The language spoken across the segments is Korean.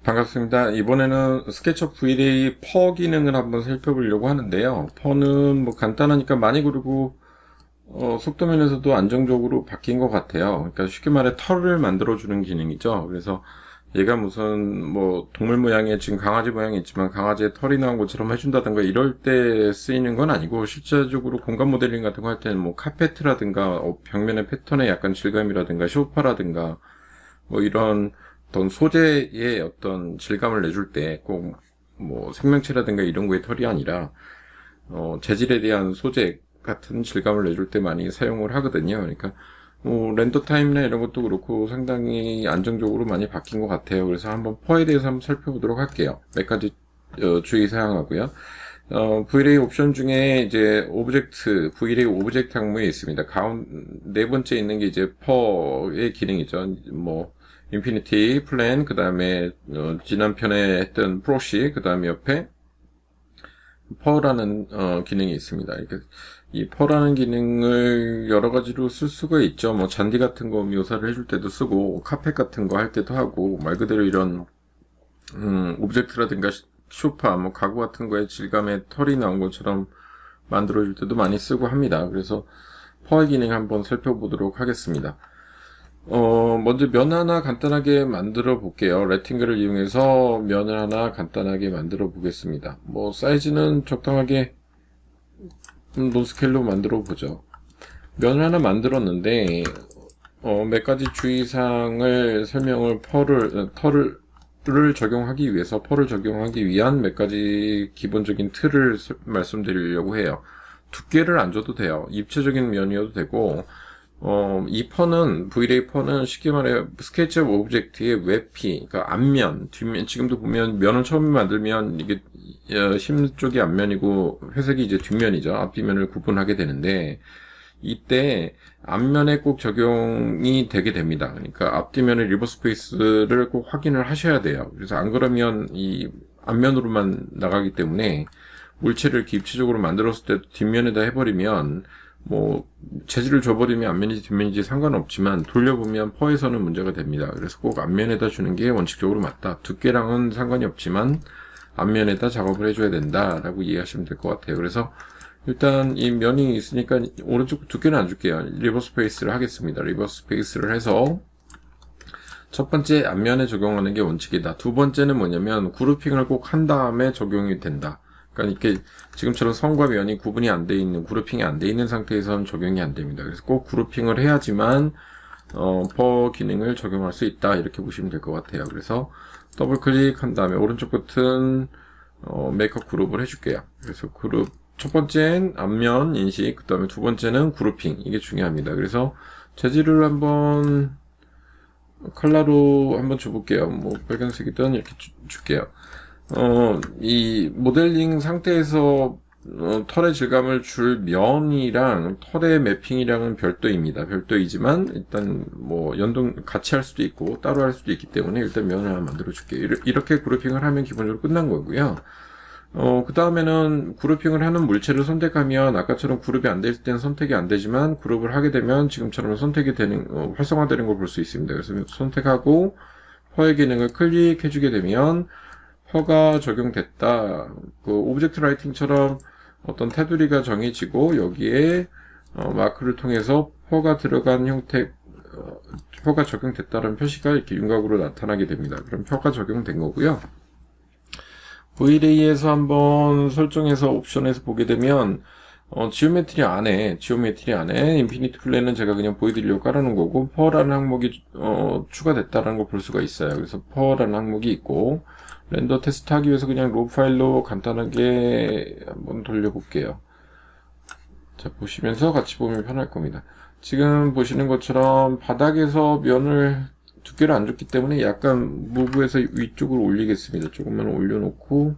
반갑습니다. 이번에는 스케치업 V-Ray 퍼 기능을 한번 살펴보려고 하는데요. 퍼는 뭐 간단하니까 많이 그리고 속도 면에서도 안정적으로 바뀐 것 같아요. 그러니까 쉽게 말해 털을 만들어주는 기능이죠. 그래서 얘가 무슨 뭐 동물 모양의 지금 강아지 모양이 있지만 강아지에 털이 나온 것처럼 해준다든가 이럴 때 쓰이는 건 아니고, 실제적으로 공간 모델링 같은 거 할 때는 뭐 카페트라든가 벽면의 패턴의 약간 질감이라든가 소파라든가 뭐 이런 어떤 소재의 어떤 질감을 내줄 때 꼭 뭐 생명체라든가 이런 거의 털이 아니라 재질에 대한 소재 같은 질감을 내줄 때 많이 사용을 하거든요. 그러니까 뭐 렌더 타임이나 이런 것도 그렇고 상당히 안정적으로 많이 바뀐 것 같아요. 그래서 한번 퍼에 대해서 한번 살펴보도록 할게요. 몇 가지 주의 사항하고요. V-Ray 옵션 중에 이제 오브젝트, V-Ray 오브젝트 항목에 있습니다. 네 번째 있는 게 이제 퍼의 기능이죠. 뭐 인피니티, 플랜, 그 다음에 지난 편에 했던 프로시, 그 다음에 옆에 퍼라는 기능이 있습니다. 그러니까 이 퍼라는 기능을 여러 가지로 쓸 수가 있죠. 뭐 잔디 같은 거 묘사를 해줄 때도 쓰고, 카펫 같은 거 할 때도 하고, 말 그대로 이런 오브젝트라든가 소파, 뭐 가구 같은 거에 질감에 털이 나온 것처럼 만들어줄 때도 많이 쓰고 합니다. 그래서 퍼의 기능 한번 살펴보도록 하겠습니다. 먼저 면 하나 간단하게 만들어 볼게요. 레팅글을 이용해서 면을 하나 간단하게 만들어 보겠습니다. 뭐 사이즈는 적당하게 노스케일로 만들어 보죠. 면을 하나 만들었는데 몇 가지 주의사항을 설명을 털을 적용하기 위해서, 펄을 적용하기 위한 몇 가지 기본적인 틀을 말씀드리려고 해요. 두께를 안 줘도 돼요. 입체적인 면이어도 되고, 이 펄은, V-Ray 펄은 쉽게 말해 스케치업 오브젝트의 외피, 그러니까 앞면, 뒷면, 지금도 보면 면을 처음에 만들면 이게 심 쪽이 앞면이고 회색이 이제 뒷면이죠. 앞뒤면을 구분하게 되는데, 이때 앞면에 꼭 적용이 되게 됩니다. 그러니까 앞뒤면의 리버스 페이스를 꼭 확인을 하셔야 돼요. 그래서 안 그러면 이 앞면으로만 나가기 때문에 물체를 이렇게 입체적으로 만들었을 때 뒷면에다 해버리면 뭐 재질을 줘버리면 앞면인지 뒷면인지 상관없지만 돌려보면 퍼에서는 문제가 됩니다. 그래서 꼭 앞면에다 주는 게 원칙적으로 맞다. 두께랑은 상관이 없지만 앞면에다 작업을 해줘야 된다라고 이해하시면 될 것 같아요. 그래서 일단 이 면이 있으니까 오른쪽 두께는 안 줄게요. 리버스 페이스를 하겠습니다. 리버스 페이스를 해서 첫 번째 앞면에 적용하는 게 원칙이다. 두 번째는 뭐냐면 그루핑을 꼭 한 다음에 적용이 된다. 그러니까 이렇게 지금처럼 선과 면이 구분이 안 돼 있는, 그루핑이 안 돼 있는 상태에서는 적용이 안 됩니다. 그래서 꼭 그루핑을 해야지만 퍼 기능을 적용할 수 있다, 이렇게 보시면 될 것 같아요. 그래서 더블 클릭한 다음에 오른쪽 버튼 메이크업 그룹을 해줄게요. 그래서 그룹 첫 번째는 앞면 인식, 그 다음에 두 번째는 그룹핑, 이게 중요합니다. 그래서 재질을 한번 컬러로 한번 줘볼게요. 뭐 빨간색이든 이렇게 줄게요. 이 모델링 상태에서 털의 질감을 줄 면이랑 털의 매핑이랑은 별도입니다. 별도이지만 일단 뭐 연동 같이 할 수도 있고 따로 할 수도 있기 때문에 일단 면을 하나 만들어 줄게요. 이렇게 그룹핑을 하면 기본적으로 끝난 거고요. 그 다음에는 그룹핑을 하는 물체를 선택하면 아까처럼 그룹이 안 됐을 때는 선택이 안 되지만 그룹을 하게 되면 지금처럼 선택이 되는, 활성화되는 걸 볼 수 있습니다. 그래서 선택하고 퍼의 기능을 클릭해주게 되면 퍼가 적용됐다. 그 오브젝트 라이팅처럼 어떤 테두리가 정해지고 여기에 마크를 통해서 퍼가 들어간 형태, 퍼가 적용됐다는 표시가 이렇게 윤곽으로 나타나게 됩니다. 그럼 퍼가 적용된 거고요. V-Ray에서 한번 설정해서 옵션에서 보게 되면 지오메트리 안에 인피니티 플랜은 제가 그냥 보여드리려고 깔아놓은 거고, 퍼라는 항목이 추가됐다는 걸 볼 수가 있어요. 그래서 퍼라는 항목이 있고, 렌더 테스트 하기 위해서 그냥 로 파일로 간단하게 한번 돌려볼게요. 자, 보시면서 같이 보면 편할 겁니다. 지금 보시는 것처럼 바닥에서 면을 두께를 안 줬기 때문에 약간 무브해서 위쪽으로 올리겠습니다. 조금만 올려놓고,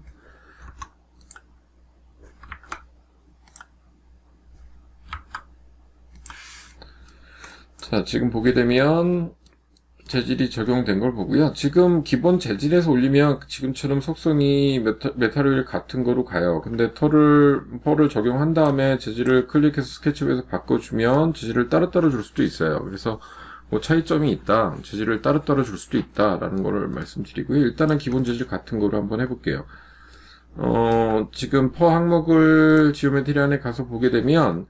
자, 지금 보게 되면 재질이 적용된 걸 보고요. 지금 기본 재질에서 올리면 지금처럼 속성이 메탈오일 같은 거로 가요. 근데 펄을 적용한 다음에 재질을 클릭해서 스케치업에서 바꿔주면 재질을 따로따로 줄 수도 있어요. 그래서 뭐 차이점이 있다. 재질을 따로따로 줄 수도 있다라는 거를 말씀드리고요. 일단은 기본 재질 같은 거로 한번 해볼게요. 지금 퍼 항목을 지오메트리 안에 가서 보게 되면,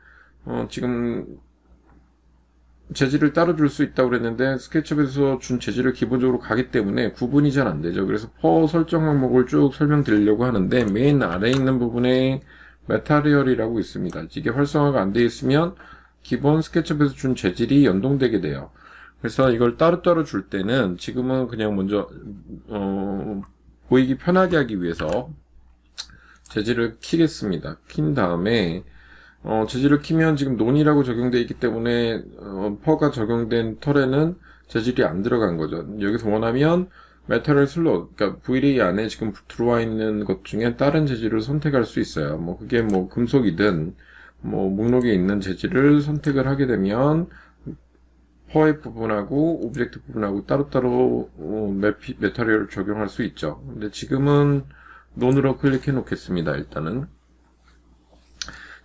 지금 재질을 따로 줄 수 있다고 그랬는데, 스케치업에서 준 재질을 기본적으로 가기 때문에 구분이 잘 안 되죠. 그래서 퍼 설정 항목을 쭉 설명드리려고 하는데, 맨 아래에 있는 부분에 메타리얼이라고 있습니다. 이게 활성화가 안 되어 있으면, 기본 스케치업에서 준 재질이 연동되게 돼요. 그래서 이걸 따로따로 줄 때는, 지금은 그냥 먼저, 보이기 편하게 하기 위해서, 재질을 키겠습니다. 킨 다음에 재질을 키면 지금 논이라고 적용되어 있기 때문에 퍼가 적용된 털에는 재질이 안 들어간 거죠. 여기서 원하면 메탈을 슬롯, 그러니까 VLA 안에 지금 들어와 있는 것 중에 다른 재질을 선택할 수 있어요. 뭐 그게 뭐 금속이든 뭐 목록에 있는 재질을 선택을 하게 되면 퍼의 부분하고 오브젝트 부분하고 따로따로 메타리얼을 적용할 수 있죠. 근데 지금은 논으로 클릭해 놓겠습니다. 일단은.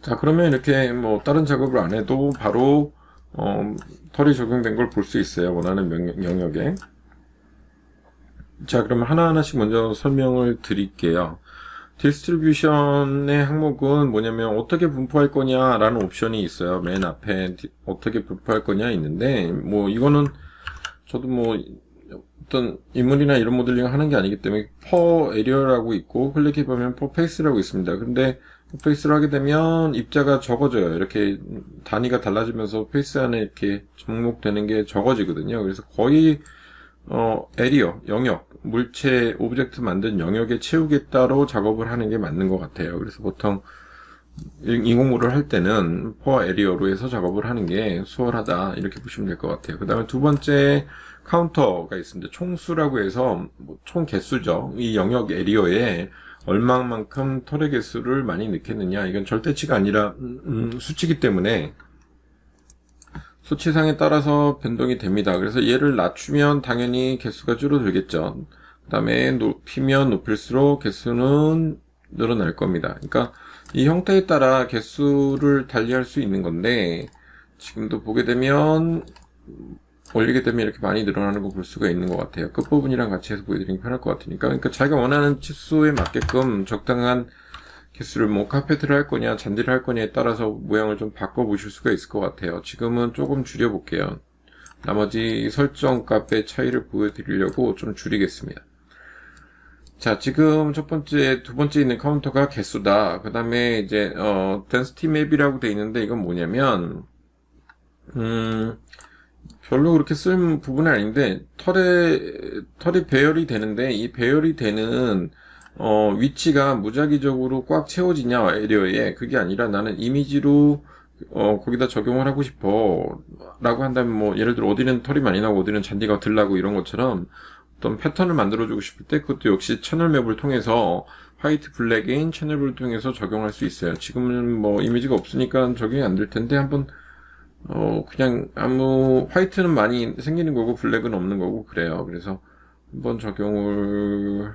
자, 그러면 이렇게 뭐 다른 작업을 안 해도 바로 털이 적용된 걸 볼 수 있어요. 원하는 영역에. 자, 그러면 하나하나씩 먼저 설명을 드릴게요. 디스트리뷰션의 항목은 뭐냐면 어떻게 분포할 거냐라는 옵션이 있어요. 맨 앞에 어떻게 분포할 거냐 있는데, 뭐 이거는 저도 뭐 어떤 인물이나 이런 모델링을 하는 게 아니기 때문에 퍼 에리어라고 있고 클릭해보면 퍼 페이스라고 있습니다. 근데 퍼 페이스를 하게 되면 입자가 적어져요. 이렇게 단위가 달라지면서 페이스 안에 이렇게 접목되는 게 적어지거든요. 그래서 거의 에리어, 영역, 물체, 오브젝트 만든 영역에 채우겠다로 작업을 하는 게 맞는 것 같아요. 그래서 보통 인공물을 할 때는 퍼 에리어로 해서 작업을 하는 게 수월하다 이렇게 보시면 될 것 같아요. 그 다음에 두 번째 카운터가 있습니다. 총수라고 해서 총 개수죠. 이 영역 에리어에 얼마만큼 털의 개수를 많이 넣겠느냐, 이건 절대치가 아니라 수치이기 때문에 수치상에 따라서 변동이 됩니다. 그래서 얘를 낮추면 당연히 개수가 줄어들겠죠. 그 다음에 높이면 높일수록 개수는 늘어날 겁니다. 그러니까 이 형태에 따라 개수를 달리할 수 있는 건데, 지금도 보게 되면 올리게 되면 이렇게 많이 늘어나는 거 볼 수가 있는 것 같아요. 끝부분이랑 같이 해서 보여드리는 게 편할 것 같으니까. 그러니까 자기가 원하는 치수에 맞게끔 적당한 개수를 뭐 카페트를 할 거냐 잔디를 할 거냐에 따라서 모양을 좀 바꿔 보실 수가 있을 것 같아요. 지금은 조금 줄여 볼게요. 나머지 설정 값의 차이를 보여드리려고 좀 줄이겠습니다. 자, 지금 두 번째 있는 카운터가 개수다. 그 다음에 이제 density map이라고 돼 있는데, 이건 뭐냐면 별로 그렇게 쓸 부분은 아닌데, 털이 배열이 되는데, 이 배열이 되는 위치가 무작위적으로 꽉 채워지냐 에리어에, 그게 아니라 나는 이미지로 거기다 적용을 하고 싶어 라고 한다면, 뭐 예를 들어 어디는 털이 많이 나고 어디는 잔디가 덜 나고 이런 것처럼 어떤 패턴을 만들어주고 싶을 때 그것도 역시 채널 맵을 통해서 화이트 블랙인 채널 맵을 통해서 적용할 수 있어요. 지금은 뭐 이미지가 없으니까 적용이 안 될 텐데, 한번 그냥 화이트는 많이 생기는 거고 블랙은 없는 거고 그래요. 그래서 한번 적용을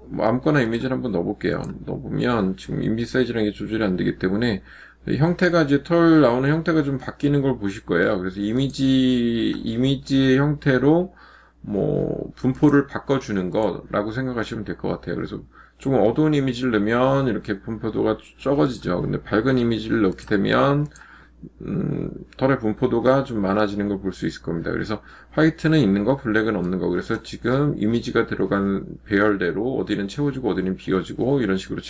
뭐 아무거나 이미지를 한번 넣어볼게요. 넣어보면 지금 이미지 사이즈라는 게 조절이 안 되기 때문에 형태가 이제 털 나오는 형태가 좀 바뀌는 걸 보실 거예요. 그래서 이미지의 형태로 뭐 분포를 바꿔주는 거라고 생각하시면 될 것 같아요. 그래서 조금 어두운 이미지를 넣으면 이렇게 분포도가 적어지죠. 근데 밝은 이미지를 넣게 되면 털의 분포도가 좀 많아지는 걸 볼 수 있을 겁니다. 그래서 화이트는 있는 거, 블랙은 없는 거. 그래서 지금 이미지가 들어간 배열대로 어디는 채워지고 어디는 비워지고 이런 식으로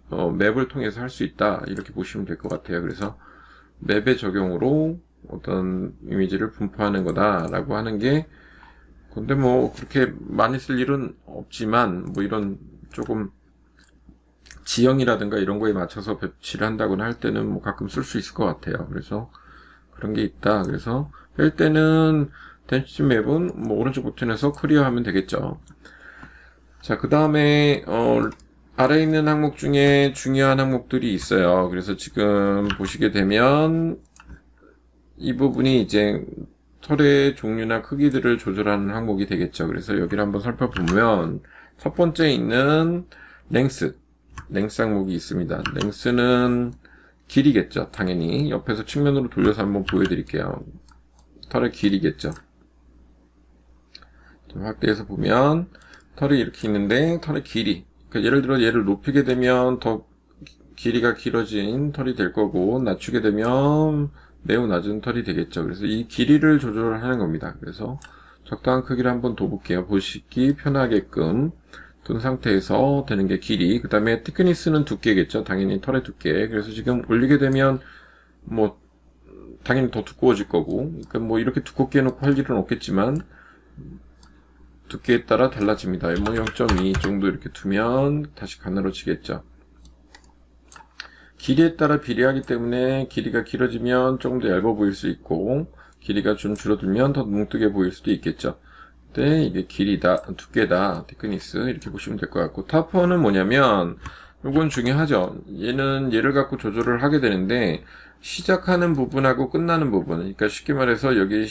맵을 통해서 할 수 있다, 이렇게 보시면 될 것 같아요. 그래서 맵의 적용으로 어떤 이미지를 분포하는 거다라고 하는 게, 근데 뭐 그렇게 많이 쓸 일은 없지만 뭐 이런 조금 지형이라든가 이런 거에 맞춰서 배치를 한다거나 할 때는 뭐 가끔 쓸 수 있을 것 같아요. 그래서 그런 게 있다. 그래서 뺄 때는 덴시티 맵은 뭐 오른쪽 버튼에서 클리어하면 되겠죠. 자, 그 다음에 아래에 있는 항목 중에 중요한 항목들이 있어요. 그래서 지금 보시게 되면 이 부분이 이제 털의 종류나 크기들을 조절하는 항목이 되겠죠. 그래서 여기를 한번 살펴보면 첫 번째 있는 랭스 항목이 있습니다. 랭스는 길이겠죠. 당연히 옆에서 측면으로 돌려서 한번 보여드릴게요. 털의 길이겠죠. 좀 확대해서 보면 털이 이렇게 있는데 털의 길이, 그러니까 예를 들어 얘를 높이게 되면 더 길이가 길어진 털이 될 거고 낮추게 되면 매우 낮은 털이 되겠죠. 그래서 이 길이를 조절하는 겁니다. 그래서 적당한 크기를 한번 둬볼게요. 보시기 편하게끔 둔 상태에서 되는 게 길이, 그 다음에 thickness는 두께겠죠. 당연히 털의 두께. 그래서 지금 올리게 되면 뭐 당연히 더 두꺼워질 거고, 그러니까 뭐 이렇게 두껍게 해놓고 할 일은 없겠지만 두께에 따라 달라집니다. 뭐 0.2 정도 이렇게 두면 다시 가늘어지겠죠. 길이에 따라 비례하기 때문에 길이가 길어지면 조금 더 얇아 보일 수 있고 길이가 좀 줄어들면 더 뭉뜨게 보일 수도 있겠죠. 근데 이게 길이다, 두께다, thickness 이렇게 보시면 될 것 같고, 타퍼는 뭐냐면 이건 중요하죠. 얘를 갖고 조절을 하게 되는데 시작하는 부분하고 끝나는 부분, 그러니까 쉽게 말해서 여기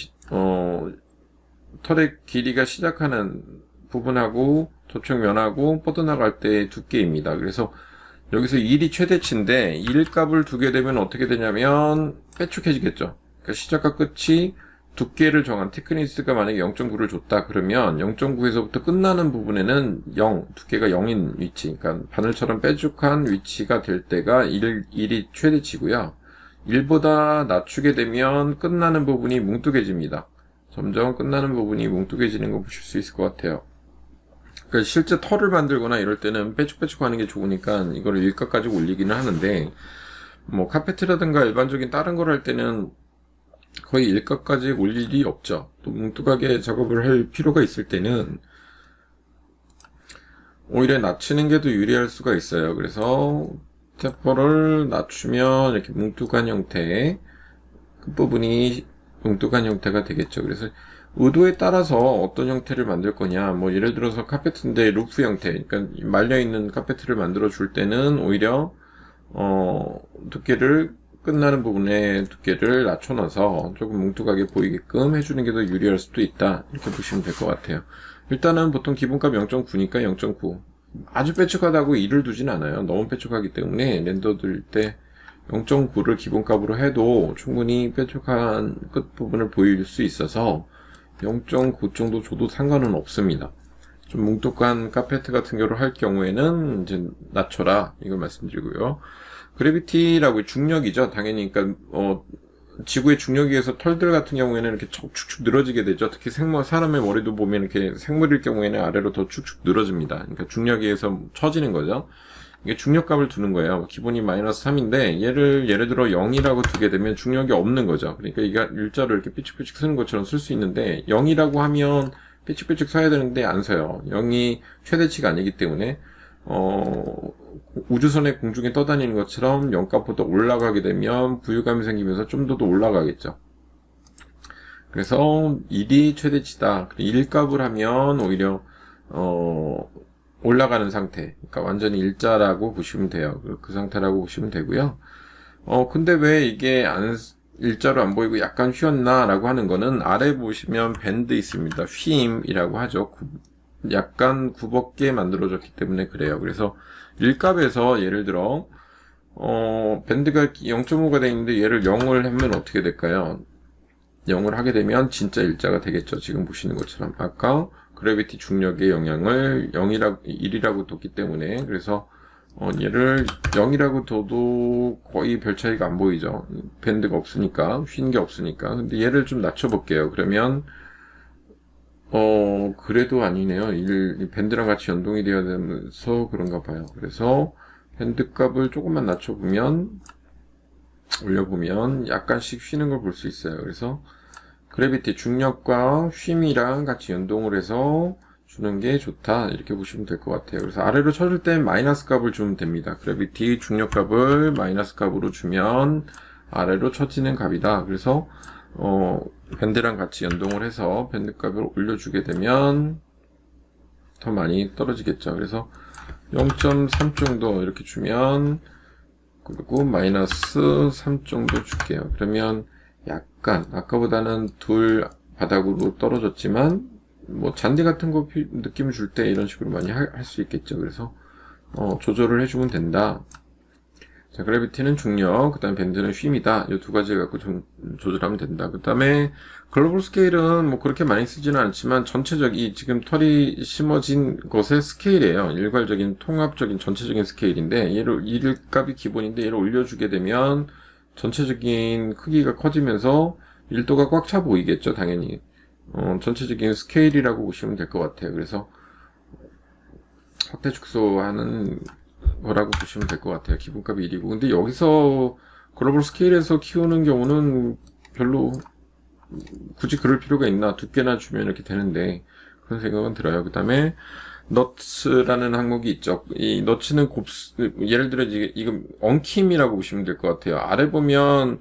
털의 길이가 시작하는 부분하고 저쪽 면하고 뻗어나갈 때의 두께입니다. 그래서 여기서 1이 최대치인데 1 값을 두게 되면 어떻게 되냐면 빼쭉해지겠죠. 그러니까 시작과 끝이 두께를 정한 thickness가 만약에 0.9를 줬다 그러면 0.9에서부터 끝나는 부분에는 0, 두께가 0인 위치, 그러니까 바늘처럼 빼쭉한 위치가 될 때가 1이 최대치고요. 1보다 낮추게 되면 끝나는 부분이 뭉뚱해집니다. 점점 끝나는 부분이 뭉뚱해지는 거 보실 수 있을 것 같아요. 그러니까 실제 털을 만들거나 이럴 때는 빼쭉빼쭉 하는 게 좋으니까 이거를 1값까지 올리기는 하는데, 뭐 카페트라든가 일반적인 다른 걸 할 때는 거의 1값까지 올 일이 없죠. 또 뭉뚱하게 작업을 할 필요가 있을 때는 오히려 낮추는 게 더 유리할 수가 있어요. 그래서 테퍼를 낮추면 이렇게 뭉뚱한 형태, 끝부분이 뭉뚱한 형태가 되겠죠. 그래서 의도에 따라서 어떤 형태를 만들 거냐, 뭐 예를 들어서 카페트인데 루프 형태, 그러니까 말려있는 카페트를 만들어 줄 때는 오히려 두께를, 끝나는 부분에 두께를 낮춰놔서 조금 뭉툭하게 보이게끔 해주는 게 더 유리할 수도 있다, 이렇게 보시면 될 것 같아요. 일단은 보통 기본값 0.9니까 0.9, 아주 빼쭉하다고 2를 두진 않아요. 너무 빼쭉하기 때문에 렌더 들 때 0.9를 기본값으로 해도 충분히 빼쭉한 끝부분을 보일 수 있어서 0.9 정도 줘도 상관은 없습니다. 좀 뭉툭한 카페트 같은 경우를 할 경우에는 이제 낮춰라, 이걸 말씀드리고요. 그래비티라고 중력이죠. 당연히, 그러니까 지구의 중력에 의해서 털들 같은 경우에는 이렇게 축축 늘어지게 되죠. 특히 사람의 머리도 보면 이렇게 생물일 경우에는 아래로 더 축축 늘어집니다. 그러니까 중력에 의해서 처지는 거죠. 이게 중력값을 두는 거예요. 기본이 마이너스 3인데 얘를 예를 들어 0이라고 두게 되면 중력이 없는 거죠. 그러니까 이게 일자로 이렇게 삐죽삐죽 쓰는 것처럼 쓸 수 있는데 0이라고 하면 삐죽삐죽 써야 되는데 안 써요. 0이 최대치가 아니기 때문에 우주선의 공중에 떠다니는 것처럼 0값보다 올라가게 되면 부유감이 생기면서 좀 더 올라가겠죠. 그래서 1이 최대치다. 1값을 하면 오히려 올라가는 상태, 그러니까 완전히 일자라고 보시면 돼요. 그 상태라고 보시면 되고요. 근데 왜 이게 일자로 안 보이고 약간 휘었나 라고 하는 거는 아래 보시면 밴드 있습니다. 휨이라고 하죠. 약간 굽었게 만들어졌기 때문에 그래요. 그래서 1값에서 예를 들어 밴드가 0.5가 되어 있는데 얘를 0을 하면 어떻게 될까요? 0을 하게 되면 진짜 일자가 되겠죠. 지금 보시는 것처럼 아까 그래비티 중력의 영향을 1이라고 뒀기 때문에, 그래서 얘를 0이라고 둬도 거의 별 차이가 안 보이죠. 밴드가 없으니까, 휜 게 없으니까. 근데 얘를 좀 낮춰볼게요. 그러면 그래도 아니네요. 밴드랑 같이 연동이 되어야 되면서 그런가 봐요. 그래서 밴드 값을 조금만 낮춰보면, 올려보면 약간씩 휘는 걸 볼 수 있어요. 그래서 그래비티 중력과 쉼이랑 같이 연동을 해서 주는 게 좋다, 이렇게 보시면 될 것 같아요. 그래서 아래로 쳐줄 땐 마이너스 값을 주면 됩니다. 그래비티 중력 값을 마이너스 값으로 주면 아래로 쳐지는 값이다. 그래서 밴드랑 같이 연동을 해서 밴드 값을 올려주게 되면 더 많이 떨어지겠죠. 그래서 0.3 정도 이렇게 주면, 그리고 마이너스 3 정도 줄게요. 그러면 약간 아까보다는 둘 바닥으로 떨어졌지만 뭐 잔디 같은 거 느낌을 줄 때 이런 식으로 많이 할 수 있겠죠. 그래서 조절을 해주면 된다. 자, 그래비티는 중력, 그 다음에 밴드는 쉼이다. 이 두 가지 갖고 좀 조절하면 된다. 그 다음에 글로벌 스케일은 뭐 그렇게 많이 쓰지는 않지만 전체적인 지금 털이 심어진 것의 스케일이에요. 일괄적인 통합적인 전체적인 스케일인데 얘를 이 값이 기본인데 얘를 올려주게 되면 전체적인 크기가 커지면서 일도가 꽉 차 보이겠죠, 당연히. 전체적인 스케일이라고 보시면 될 것 같아요. 그래서 확대 축소하는 거라고 보시면 될 것 같아요. 기본값이 1이고. 근데 여기서 글로벌 스케일에서 키우는 경우는 별로 굳이 그럴 필요가 있나? 두께나 주면 이렇게 되는데 그런 생각은 들어요. 그 다음에 너츠라는 항목이 있죠. 이 너츠는 예를 들어 이거 엉킴이라고 보시면 될 것 같아요. 아래 보면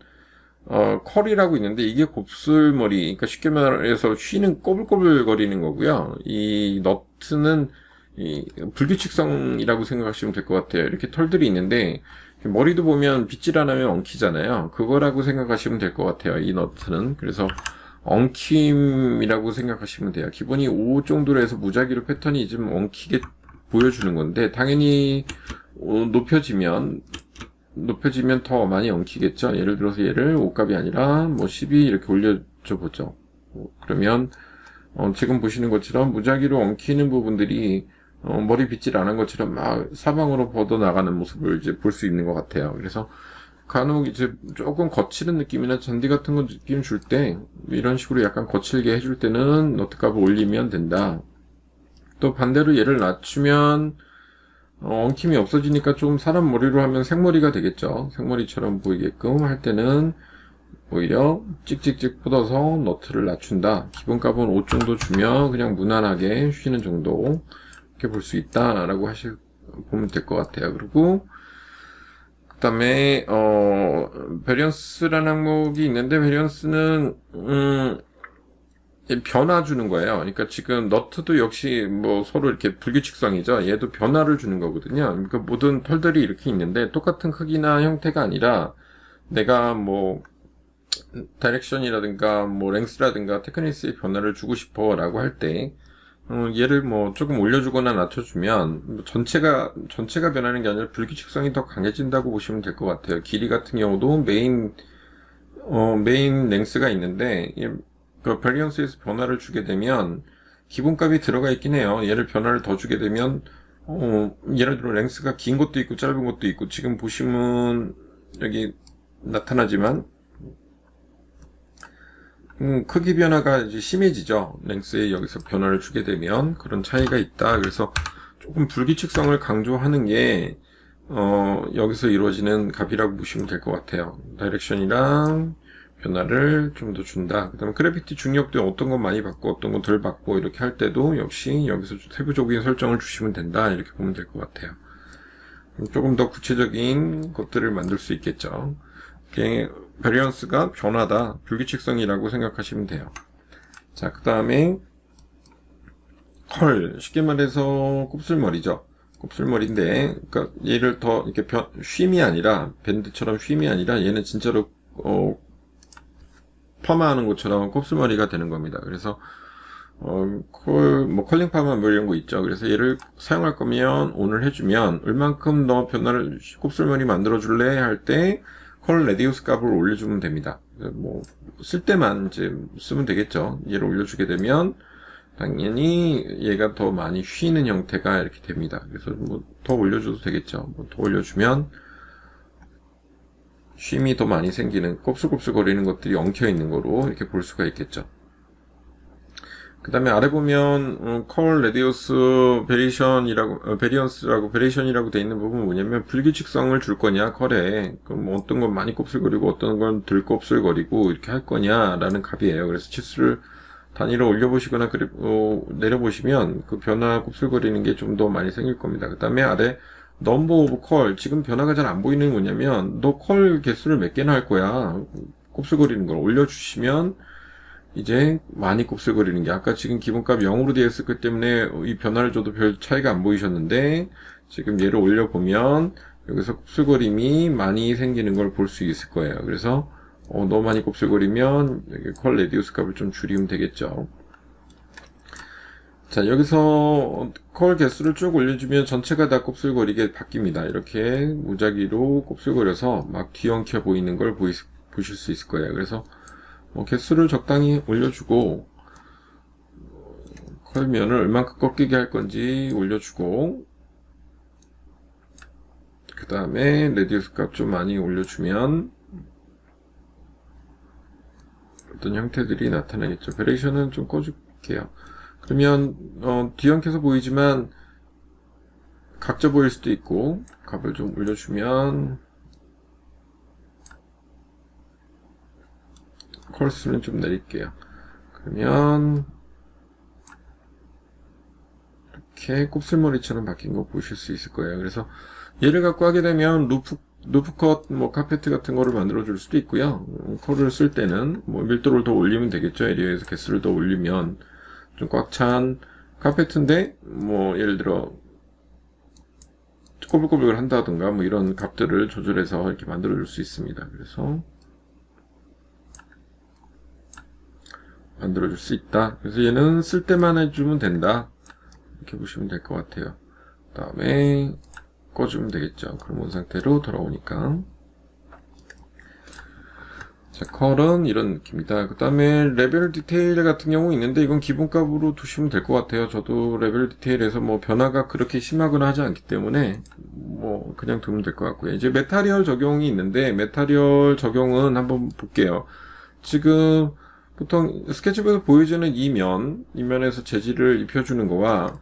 컬이라고 있는데 이게 곱슬머리, 그러니까 쉽게 말해서 쉬는 꼬불꼬불 거리는 거고요. 이 너트는 이 불규칙성이라고 생각하시면 될 것 같아요. 이렇게 털들이 있는데 머리도 보면 빗질 안 하면 엉키잖아요. 그거라고 생각하시면 될 것 같아요. 이 너트는. 그래서 엉킴이라고 생각하시면 돼요. 기본이 5 정도로 해서 무작위로 패턴이 좀 엉키게 보여주는 건데 당연히 높여지면 더 많이 엉키겠죠. 예를 들어서 얘를 5값이 아니라 뭐 12 이렇게 올려줘 보죠. 그러면 지금 보시는 것처럼 무작위로 엉키는 부분들이 머리 빗질 안 한 것처럼 막 사방으로 뻗어나가는 모습을 이제 볼 수 있는 것 같아요. 그래서 간혹 이제 조금 거칠은 느낌이나 잔디 같은 거 느낌 줄 때 이런 식으로 약간 거칠게 해줄 때는 너트 값을 올리면 된다. 또 반대로 얘를 낮추면 엉킴이 없어지니까 좀 사람 머리로 하면 생머리가 되겠죠. 생머리처럼 보이게끔 할 때는 오히려 찍찍찍 뻗어서 너트를 낮춘다. 기본값은 5 정도 주면 그냥 무난하게 쉬는 정도 이렇게 볼 수 있다라고 보면 될 것 같아요. 그리고 그 다음에 베리언스라는 항목이 있는데 베리언스는 변화 주는 거예요. 그러니까 지금 너트도 역시 뭐 서로 이렇게 불규칙성이죠. 얘도 변화를 주는 거거든요. 그러니까 모든 털들이 이렇게 있는데 똑같은 크기나 형태가 아니라 내가 뭐 다이렉션이라든가 뭐 랭스라든가 테크니스의 변화를 주고 싶어 라고 할 때 얘를 뭐 조금 올려주거나 낮춰주면 전체가 변하는 게 아니라 불규칙성이 더 강해진다고 보시면 될 것 같아요. 길이 같은 경우도 메인 랭스가 있는데 그 베리언스에서 변화를 주게 되면 기본값이 들어가 있긴 해요. 얘를 변화를 더 주게 되면 예를 들어 랭스가 긴 것도 있고 짧은 것도 있고 지금 보시면 여기 나타나지만 크기 변화가 이제 심해지죠. 랭스에 여기서 변화를 주게 되면 그런 차이가 있다. 그래서 조금 불규칙성을 강조하는 게 여기서 이루어지는 값이라고 보시면 될 것 같아요. 다이렉션이랑 변화를 좀 더 준다. 그 다음에 그래비티 중력도 어떤 건 많이 받고 어떤 건 덜 받고 이렇게 할 때도 역시 여기서 세부적인 설정을 주시면 된다. 이렇게 보면 될 것 같아요. 조금 더 구체적인 것들을 만들 수 있겠죠. 베리언스가 변화다, 불규칙성이라고 생각하시면 돼요. 자, 그 다음에 컬, 쉽게 말해서 곱슬머리죠. 곱슬머리인데, 그러니까 얘를 더 이렇게 쉼이 아니라 밴드처럼 쉼이 아니라 얘는 진짜로 파마하는 것처럼 곱슬머리가 되는 겁니다. 그래서 컬링 파마 뭐 이런 거 있죠. 그래서 얘를 사용할 거면 오늘 해주면 얼만큼 너 변화를 곱슬머리 만들어 줄래 할 때 컬 레디우스 값을 올려주면 됩니다. 뭐 쓸 때만 이제 쓰면 되겠죠. 얘를 올려주게 되면 당연히 얘가 더 많이 쉬는 형태가 이렇게 됩니다. 그래서 뭐 더 올려줘도 되겠죠. 뭐 더 올려주면 쉼이 더 많이 생기는 곱슬곱슬 거리는 것들이 엉켜 있는 거로 이렇게 볼 수가 있겠죠. 그 다음에 아래 보면 컬 레디우스 베리언스라고 돼 있는 부분은 뭐냐면 불규칙성을 줄 거냐 컬에 그럼 뭐 어떤 건 많이 곱슬거리고 어떤 건 덜 곱슬거리고 이렇게 할 거냐라는 값이에요. 그래서 치수를 단위로 올려보시거나 내려보시면 그 변화 곱슬거리는 게 좀 더 많이 생길 겁니다. 그 다음에 아래 넘버 오브 컬, 지금 변화가 잘 안 보이는 게 뭐냐면 너 컬 개수를 몇 개나 할 거야. 곱슬거리는 걸 올려주시면 이제 많이 곱슬거리는 게 아까 지금 기본값 0으로 되어 있었기 때문에 이 변화를 줘도 별 차이가 안 보이셨는데 지금 얘를 올려보면 여기서 곱슬거림이 많이 생기는 걸 볼 수 있을 거예요. 그래서 너무 많이 곱슬거리면 여기 컬 레디우스 값을 좀 줄이면 되겠죠. 자, 여기서 컬 개수를 쭉 올려주면 전체가 다 곱슬거리게 바뀝니다. 이렇게 무작위로 곱슬거려서 막 뒤엉켜 보이는 걸 보실 수 있을 거예요. 그래서 개수를 적당히 올려주고, 컬면을 얼만큼 꺾이게 할 건지 올려주고, 그 다음에 레디우스 값 좀 많이 올려주면 어떤 형태들이 나타나겠죠. 베레이션은 좀 꺼줄게요. 그러면 뒤엉켜서 보이지만 각져 보일 수도 있고, 값을 좀 올려주면 컬수는 좀 내릴게요. 그러면 이렇게 곱슬머리처럼 바뀐 거 보실 수 있을 거예요. 그래서 얘를 갖고 하게 되면 루프컷, 카페트 같은 거를 만들어 줄 수도 있고요. 컬을 쓸 때는 밀도를 더 올리면 되겠죠. 에리어에서 개수를 더 올리면 좀 꽉 찬 카페트인데 예를 들어 꼬불꼬불 한다든가 이런 값들을 조절해서 이렇게 만들어 줄 수 있습니다. 그래서 만들어 줄 수 있다. 그래서 얘는 쓸 때만 해주면 된다. 이렇게 보시면 될 것 같아요. 그 다음에 꺼주면 되겠죠. 그럼 온 상태로 돌아오니까. 자, 컬은 이런 느낌이다. 그 다음에 레벨 디테일 같은 경우 있는데 이건 기본값으로 두시면 될 것 같아요. 저도 레벨 디테일에서 변화가 그렇게 심하거나 하지 않기 때문에 그냥 두면 될 것 같고요. 이제 메타리얼 적용이 있는데 메타리얼 적용은 한번 볼게요. 지금 보통 스케치북에서 보여주는 이면에서 재질을 입혀주는 거와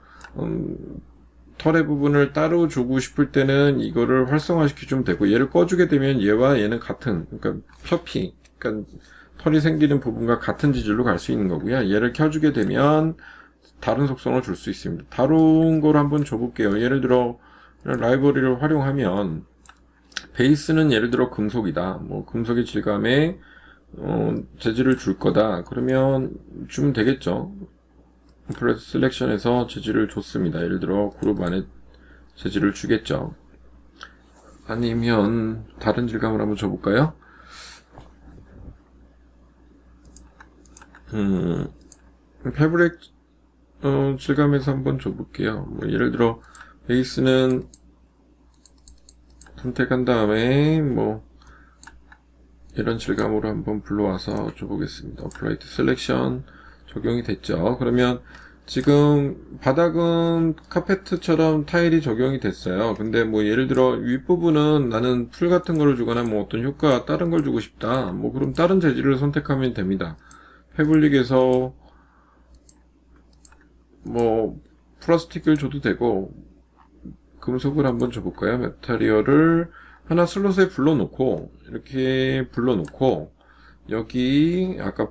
털의 부분을 따로 주고 싶을 때는 이거를 활성화시켜주면 되고, 얘를 꺼주게 되면 얘와 얘는 같은, 그러니까 표피, 그러니까 털이 생기는 부분과 같은 재질로 갈 수 있는 거고요. 얘를 켜주게 되면 다른 속성을 줄 수 있습니다. 다른 걸 한번 줘볼게요. 예를 들어 라이브러리를 활용하면 베이스는 예를 들어 금속이다. 금속의 질감에 재질을 줄 거다. 그러면 주면 되겠죠. 플레이트 셀렉션에서 재질을 줬습니다. 예를 들어 그룹 안에 재질을 주겠죠. 아니면 다른 질감을 한번 줘볼까요? 패브릭 질감에서 한번 줘볼게요. 예를 들어 베이스는 선택한 다음에 이런 질감으로 한번 불러와서 줘보겠습니다. 플레이트 셀렉션 적용이 됐죠. 그러면 지금 바닥은 카페트처럼 타일이 적용이 됐어요. 근데 예를 들어 윗부분은 나는 풀 같은 거를 주거나 어떤 효과 다른 걸 주고 싶다. 그럼 다른 재질을 선택하면 됩니다. 패블릭에서 플라스틱을 줘도 되고 금속을 한번 줘볼까요? 메타리얼을 하나 슬롯에 이렇게 불러놓고 여기 아까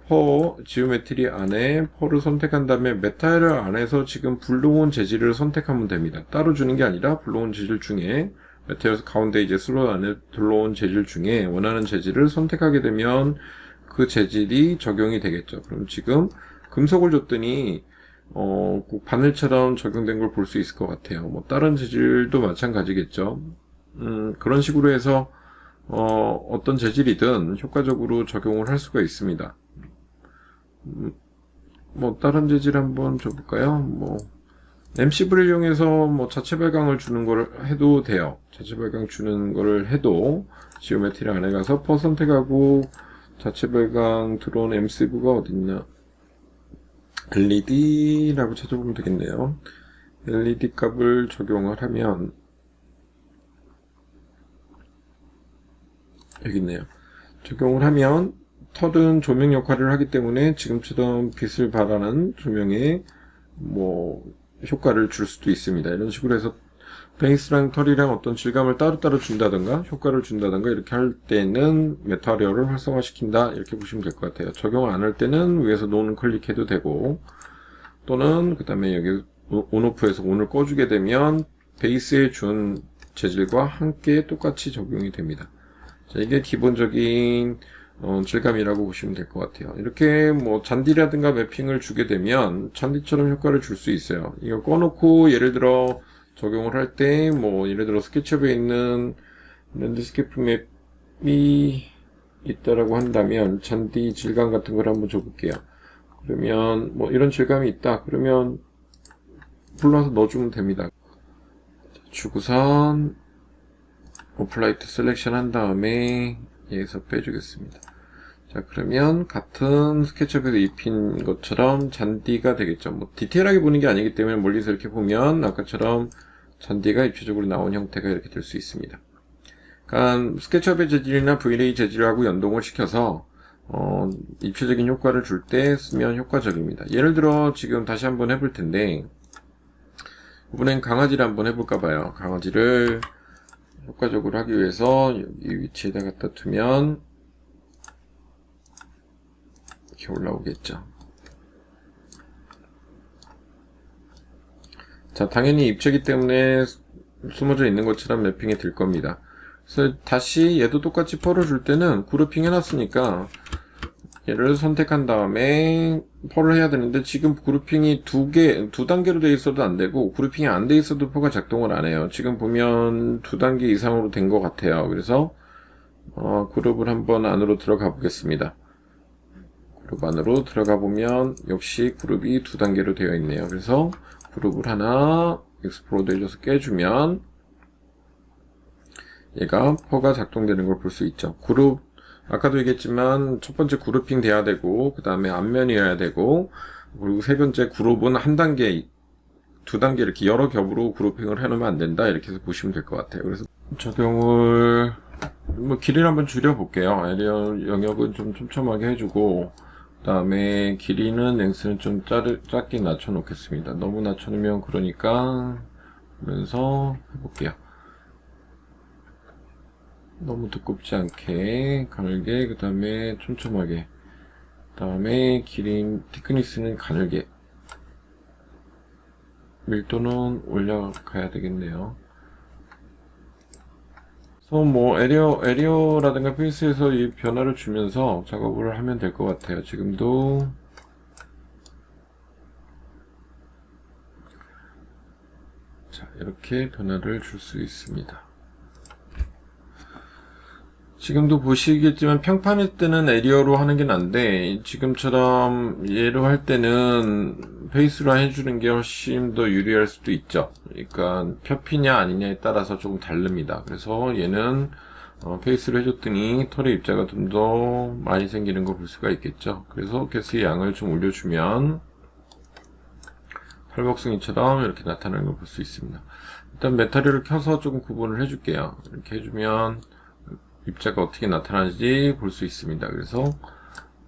지오메트리 안에 펄을 선택한 다음에 메탈 안에서 지금 불러온 재질을 선택하면 됩니다. 따로 주는 게 아니라 불러온 재질 중에 메탈 가운데 이제 슬롯 안에 불러온 재질 중에 원하는 재질을 선택하게 되면 그 재질이 적용이 되겠죠. 그럼 지금 금속을 줬더니 바늘처럼 적용된 걸 볼 수 있을 것 같아요. 다른 재질도 마찬가지겠죠. 그런 식으로 해서 어떤 재질이든 효과적으로 적용을 할 수가 있습니다. 다른 재질 한번 줘볼까요? MCV를 이용해서 자체 발광을 주는 걸 해도 돼요. 자체 발광 주는 거를 해도 지오메트리 안에 가서 퍼 선택하고 자체 발광 들어온 MCV가 어딨냐? LED라고 찾아보면 되겠네요. LED 값을 적용을 하면 여기 있네요. 적용을 하면 털은 조명 역할을 하기 때문에 지금처럼 빛을 발하는 조명에 효과를 줄 수도 있습니다. 이런 식으로 해서 베이스랑 털이랑 어떤 질감을 따로따로 준다든가 효과를 준다든가 이렇게 할 때는 메타리얼을 활성화시킨다 이렇게 보시면 될 것 같아요. 적용을 안 할 때는 위에서 논 클릭해도 되고 또는 그 다음에 여기 온오프에서 온을 꺼주게 되면 베이스에 준 재질과 함께 똑같이 적용이 됩니다. 자, 이게 기본적인 질감이라고 보시면 될 것 같아요. 이렇게 잔디라든가 매핑을 주게 되면 잔디처럼 효과를 줄 수 있어요. 이거 꺼놓고 예를 들어 적용을 할 때 예를 들어 스케치업에 있는 랜드스케이프 맵이 있다라고 한다면 잔디 질감 같은 걸 한번 줘볼게요. 그러면 이런 질감이 있다. 그러면 불러서 넣어주면 됩니다. 주구선 어플라이트 셀렉션 한 다음에 여기서 빼주겠습니다. 자, 그러면 같은 스케치업에서 입힌 것처럼 잔디가 되겠죠. 뭐 디테일하게 보는 게 아니기 때문에 멀리서 이렇게 보면 아까처럼 잔디가 입체적으로 나온 형태가 이렇게 될 수 있습니다. 그러니까 스케치업의 재질이나 V-ray 재질하고 연동을 시켜서 입체적인 효과를 줄 때 쓰면 효과적입니다. 예를 들어 지금 다시 한번 해볼 텐데, 이번엔 강아지를 한번 해볼까 봐요. 강아지를 효과적으로 하기 위해서 이 위치에다 갖다 두면 이렇게 올라오겠죠. 자, 당연히 입체이기 때문에 숨어져 있는 것처럼 맵핑이 될 겁니다. 그래서 다시 얘도 똑같이 펄을 줄 때는 그룹핑 해놨으니까 얘를 선택한 다음에 펄을 해야 되는데, 지금 그룹핑이 두 단계로 돼 있어도 안 되고 그룹핑이 안 돼 있어도 펄가 작동을 안 해요. 지금 보면 두 단계 이상으로 된 것 같아요. 그래서 그룹을 한번 안으로 들어가 보겠습니다. 그룹 안으로 들어가 보면 역시 그룹이 두 단계로 되어 있네요. 그래서 그룹을 하나 익스플로드 해줘서 깨주면 얘가 펄가 작동되는 걸 볼 수 있죠. 그룹, 아까도 얘기했지만 첫 번째 그룹핑 돼야 되고, 그 다음에 앞면이어야 되고, 그리고 세 번째 그룹은 한 단계, 두 단계 이렇게 여러 겹으로 그룹핑을 해놓으면 안 된다, 이렇게 해서 보시면 될 것 같아요. 그래서 적용을 길이를 한번 줄여볼게요. 에리어 영역은 좀 촘촘하게 해주고, 그 다음에 길이는 랭스는 좀 작게 낮춰놓겠습니다. 너무 낮춰놓으면 그러니까 그러면서 해볼게요. 너무 두껍지 않게 가늘게, 그 다음에 촘촘하게, 그 다음에 길이 티크니스는 가늘게, 밀도는 올려가야 되겠네요. 그래서 뭐 에리어라든가 페이스에서 이 변화를 주면서 작업을 하면 될 것 같아요. 지금도 자, 이렇게 변화를 줄 수 있습니다. 지금도 보시겠지만 평판일 때는 에리어로 하는 게 난데, 지금처럼 얘로 할 때는 페이스로 해주는 게 훨씬 더 유리할 수도 있죠. 그러니까 펴피냐 아니냐에 따라서 조금 다릅니다. 그래서 얘는 페이스로 해줬더니 털의 입자가 좀 더 많이 생기는 걸 볼 수가 있겠죠. 그래서 개수의 양을 좀 올려주면 탈복숭이처럼 이렇게 나타나는 걸 볼 수 있습니다. 일단 메타리를 켜서 조금 구분을 해줄게요. 이렇게 해주면 입자가 어떻게 나타나는지 볼 수 있습니다. 그래서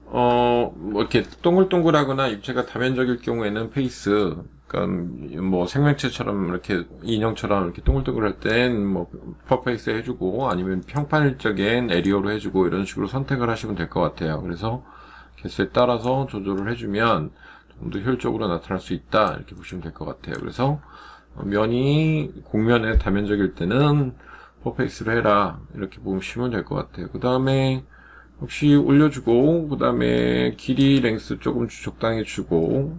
뭐 이렇게 동글동글하거나 입체가 다면적일 경우에는 페이스, 그러니까 뭐 생명체처럼 이렇게 인형처럼 이렇게 동글동글할 땐 뭐 퍼페이스 해주고, 아니면 평판일 적엔 에리어로 해주고, 이런 식으로 선택을 하시면 될 것 같아요. 그래서 개수에 따라서 조절을 해주면 좀 더 효율적으로 나타날 수 있다, 이렇게 보시면 될 것 같아요. 그래서 면이 곡면에 다면적일 때는 퍼페이스로 해라, 이렇게 보시면 될 것 같아요. 그 다음에 역시 올려주고, 그 다음에 길이 랭스 조금 적당히 주고,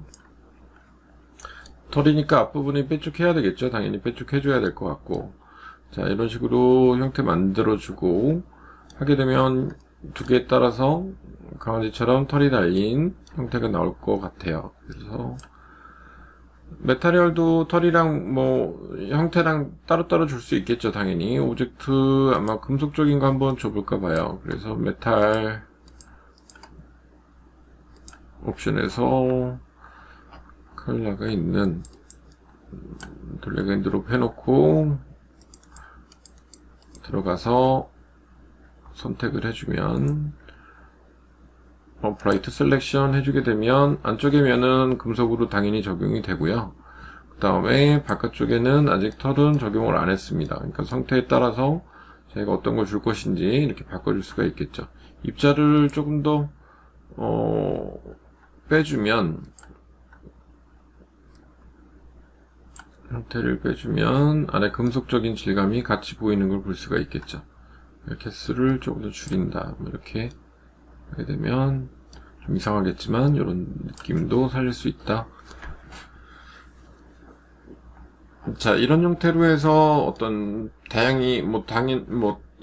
털이니까 앞부분이 빼쭉해야 되겠죠. 당연히 빼쭉해줘야 될 것 같고, 자, 이런 식으로 형태 만들어주고 하게 되면 두 개에 따라서 강아지처럼 털이 달린 형태가 나올 것 같아요. 그래서 메타리얼도 털이랑 뭐 형태랑 따로따로 줄 수 있겠죠. 당연히 오젝트 아마 금속적인 거 한번 줘볼까 봐요. 그래서 메탈 옵션에서 컬러가 있는 드래그 앤 드롭 해놓고 들어가서 선택을 해주면 브라이트 셀렉션 해주게 되면 안쪽의 면은 금속으로 당연히 적용이 되고요. 그 다음에 바깥쪽에는 아직 털은 적용을 안 했습니다. 그러니까 상태에 따라서 저희가 어떤 걸 줄 것인지 이렇게 바꿔줄 수가 있겠죠. 입자를 조금 더 빼주면, 형태를 빼주면 안에 금속적인 질감이 같이 보이는 걸 볼 수가 있겠죠. 개수를 조금 더 줄인다, 이렇게 하게 되면 좀 이상하겠지만 이런 느낌도 살릴 수 있다. 자, 이런 형태로 해서 어떤 다양히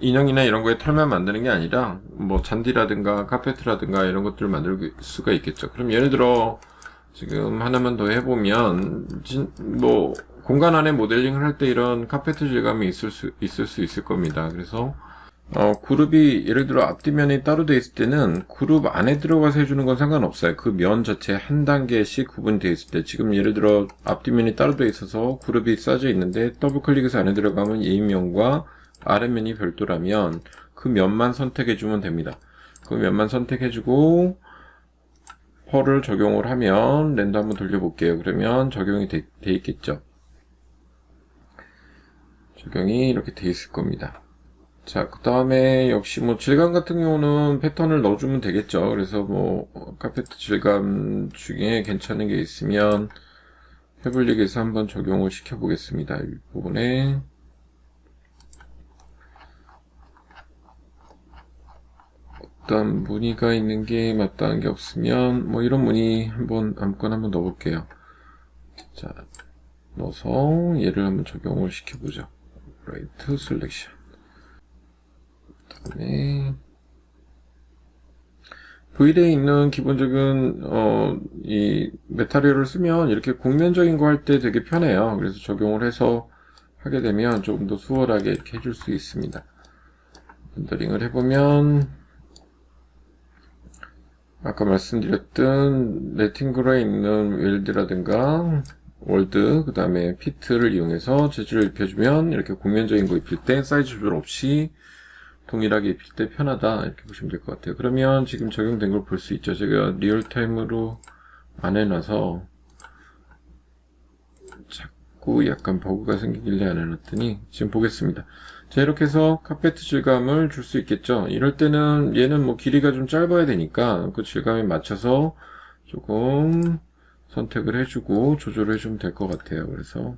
인형이나 이런 거에 털만 만드는 게 아니라 잔디라든가 카페트라든가 이런 것들을 만들 수가 있겠죠. 그럼 예를 들어 지금 하나만 더 해보면, 뭐, 공간 안에 모델링을 할 때 이런 카페트 질감이 있을 수 있을 겁니다. 그래서, 그룹이, 예를 들어 앞뒤면이 따로 돼 있을 때는 그룹 안에 들어가서 해주는 건 상관없어요. 그 면 자체 한 단계씩 구분되어 있을 때, 지금 예를 들어 앞뒤면이 따로 돼 있어서 그룹이 싸져 있는데, 더블 클릭해서 안에 들어가면 A면과 아래면이 별도라면, 그 면만 선택해주면 됩니다. 그 면만 선택해주고, 펄을 적용을 하면 렌더 한번 돌려볼게요. 그러면 적용이 돼 있겠죠. 적용이 이렇게 돼 있을 겁니다. 자, 그 다음에 역시 뭐 질감 같은 경우는 패턴을 넣어주면 되겠죠. 그래서 뭐 카페트 질감 중에 괜찮은 게 있으면 패블릭에서 한번 적용을 시켜 보겠습니다. 이 부분에 어떤 무늬가 있는 게 마땅한 게 없으면 뭐 이런 무늬 한번 아무거나 한번 넣어볼게요. 자, 넣어서 얘를 한번 적용을 시켜보죠. 라이트 셀렉션. 그다음에 V-Ray 있는 기본적인 이 메타리얼을 쓰면 이렇게 곡면적인 거 할 때 되게 편해요. 그래서 적용을 해서 하게 되면 조금 더 수월하게 이렇게 해줄 수 있습니다. 렌더링을 해보면 아까 말씀드렸던 레팅글에 있는 웰드라든가 월드, 그 다음에 피트를 이용해서 재질을 입혀주면 이렇게 곡면적인 거 입힐 때 사이즈 조절 없이 동일하게 입힐 때 편하다, 이렇게 보시면 될 것 같아요. 그러면 지금 적용된 걸 볼 수 있죠. 제가 리얼타임으로 안 해놔서 자꾸 약간 버그가 생기길래 안 해놨더니 지금 보겠습니다. 자, 이렇게 해서 카페트 질감을 줄 수 있겠죠. 이럴 때는 얘는 뭐 길이가 좀 짧아야 되니까 그 질감에 맞춰서 조금 선택을 해주고 조절을 해주면 될 것 같아요. 그래서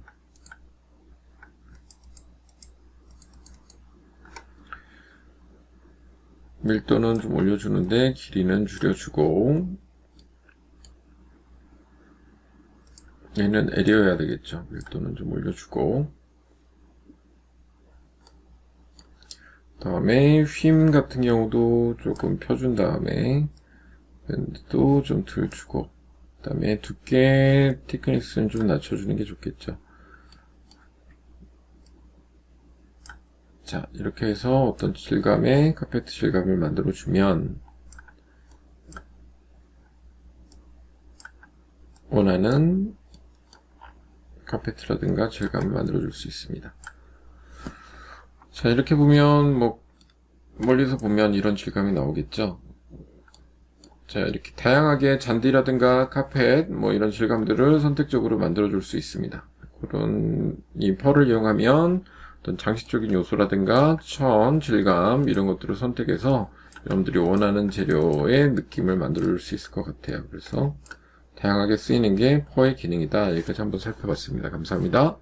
밀도는 좀 올려주는데 길이는 줄여주고, 얘는 에리어야 되겠죠. 밀도는 좀 올려주고, 다음에 휨 같은 경우도 조금 펴준 다음에 밴드도 좀 덜 주고, 그 다음에 두께 티크니스는 좀 낮춰주는 게 좋겠죠. 자, 이렇게 해서 어떤 질감의 카페트 질감을 만들어주면 원하는 카페트라든가 질감을 만들어줄 수 있습니다. 자, 이렇게 보면 뭐 멀리서 보면 이런 질감이 나오겠죠. 자, 이렇게 다양하게 잔디라든가 카펫 뭐 이런 질감들을 선택적으로 만들어줄 수 있습니다. 그런 이 펄을 이용하면 어떤 장식적인 요소라든가 천, 질감 이런 것들을 선택해서 여러분들이 원하는 재료의 느낌을 만들어줄 수 있을 것 같아요. 그래서 다양하게 쓰이는 게 펄의 기능이다. 여기까지 한번 살펴봤습니다. 감사합니다.